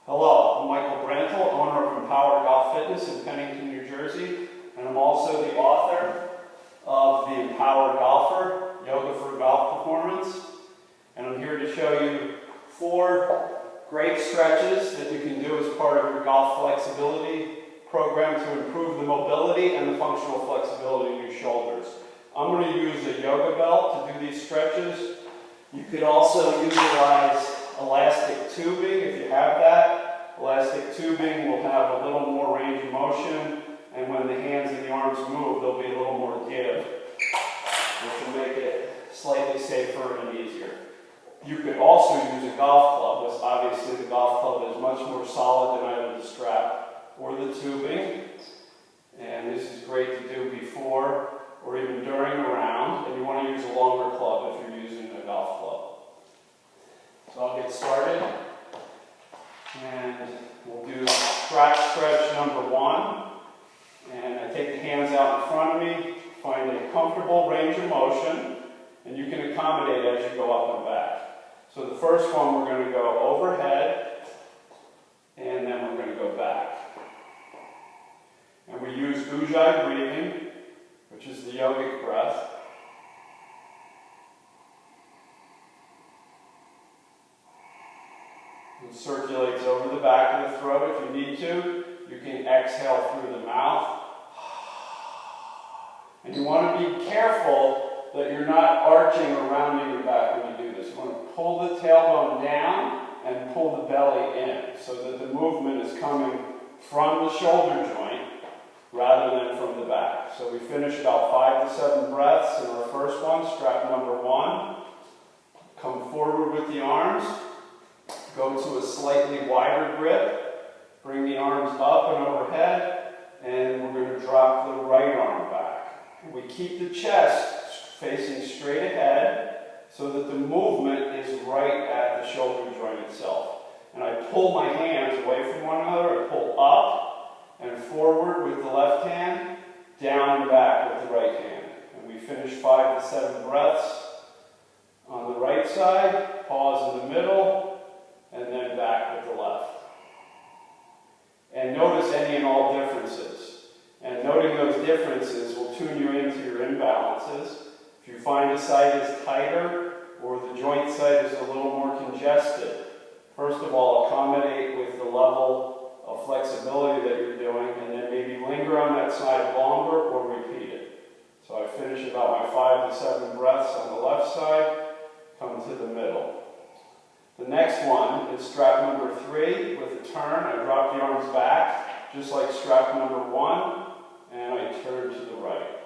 Hello, I'm Michael Brantel, owner of Empower Golf Fitness in Pennington, New Jersey, and I'm also the author of The Empowered Golfer, Yoga for Golf Performance. And I'm here to show you 4 great stretches that you can do as part of your golf flexibility program to improve the mobility and the functional flexibility in your shoulders. I'm going to use a yoga belt to do these stretches. You could also utilize elastic tubing if you have that. Elastic tubing will have a little more range of motion, and when the hands and the arms move, there'll be a little more give, which will make it slightly safer and easier. You could also use a golf club, which obviously the golf club is much more solid than either the strap or the tubing. And this is great to do before or even during a round, and you want to use a longer club if you're using a golf club. So I'll get started, and we'll do strap stretch number 1. And I take the hands out in front of me, find a comfortable range of motion, and you can accommodate as you go up and back. So the first one, we're going to go overhead, and then we're going to go back. And we use Ujjayi breathing, which is the yogic breath. It circulates over the back of the throat if you need to. You can exhale through the mouth. And you want to be careful that you're not arching or rounding your back when you do this. You want to pull the tailbone down and pull the belly in so that the movement is coming from the shoulder joint rather than from the back. So we finish about 5 to 7 breaths in our first one, strap number 1. Come forward with the arms. Go to a slightly wider grip. Bring the arms up and overhead. And we're going to drop the right arm back. And we keep the chest facing straight ahead so that the movement is right at the shoulder joint itself. And I pull my hands away from one another. I pull up and forward with the left hand, down and back with the right hand. And we finish 5 to 7 breaths on the right side, pause in the middle, and then back with the left. And notice any and all differences. And noting those differences will tune you into your imbalances. If you find a side is tighter or the joint side is a little more congested, first of all, accommodate with the level of flexibility that you're doing, and then maybe linger on that side longer or repeat it. So I finish about my 5 to 7 breaths on the left side, come to the middle. The next one is strap number 3 with a turn. I drop the arms back, just like strap number 1, and I turn to the right.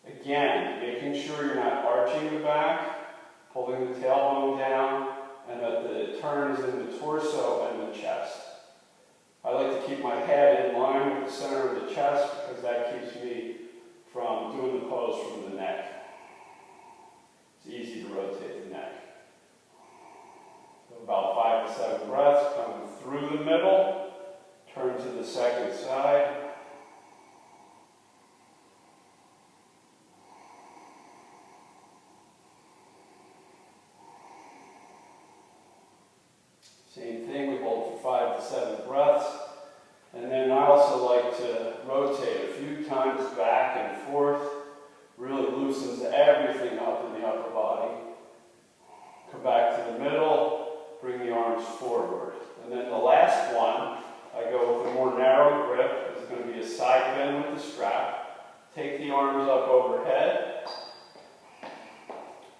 Again, making sure you're not arching the back, pulling the tailbone down, and that the turn is in the torso and the chest. I like to keep my head in line with the center of the chest because that keeps me from doing the pose from the neck. It's easy to rotate the neck. So about 5 to 7 breaths, coming through the middle, turn to the second side. Same thing, we hold for 5 to 7 breaths. And then I also like to rotate a few times back and forth. Really loosens everything up in the upper body. Come back to the middle, bring the arms forward. And then the last one, I go with a more narrow grip. It's going to be a side bend with the strap. Take the arms up overhead.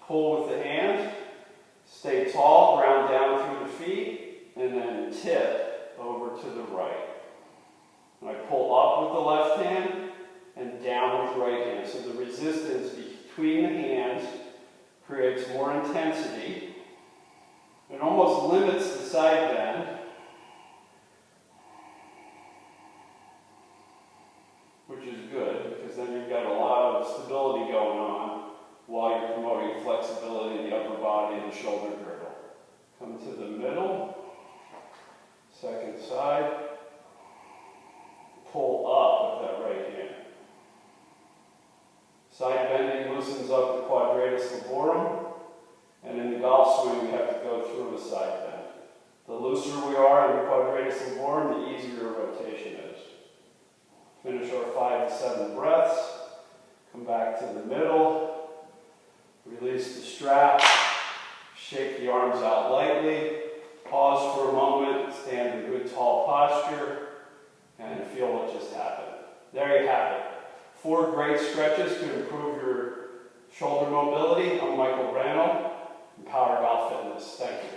Pull with the hands. Stay tall, ground down through the feet, and then tip over to the right. And I pull up with the left hand and down with the right hand. So the resistance between the hands creates more intensity. It almost limits the side bend. Which is good, because then you've got a lot of stability going on while you're promoting flexibility in the upper body and the shoulder girdle. Come to the middle, second side, pull up with that right hand. Side bending loosens up the quadratus laborum, and in the golf swing we have to go through a side bend. The looser we are in the quadratus lumborum, the easier rotation is. Finish our 5 to 7 breaths. Come back to the middle. Release the strap. Shake the arms out lightly. Pause for a moment. Stand in good tall posture. And feel what just happened. There you have it. 4 great stretches to improve your shoulder mobility. I'm Michael Brannell, Empower Golf Fitness. Thank you.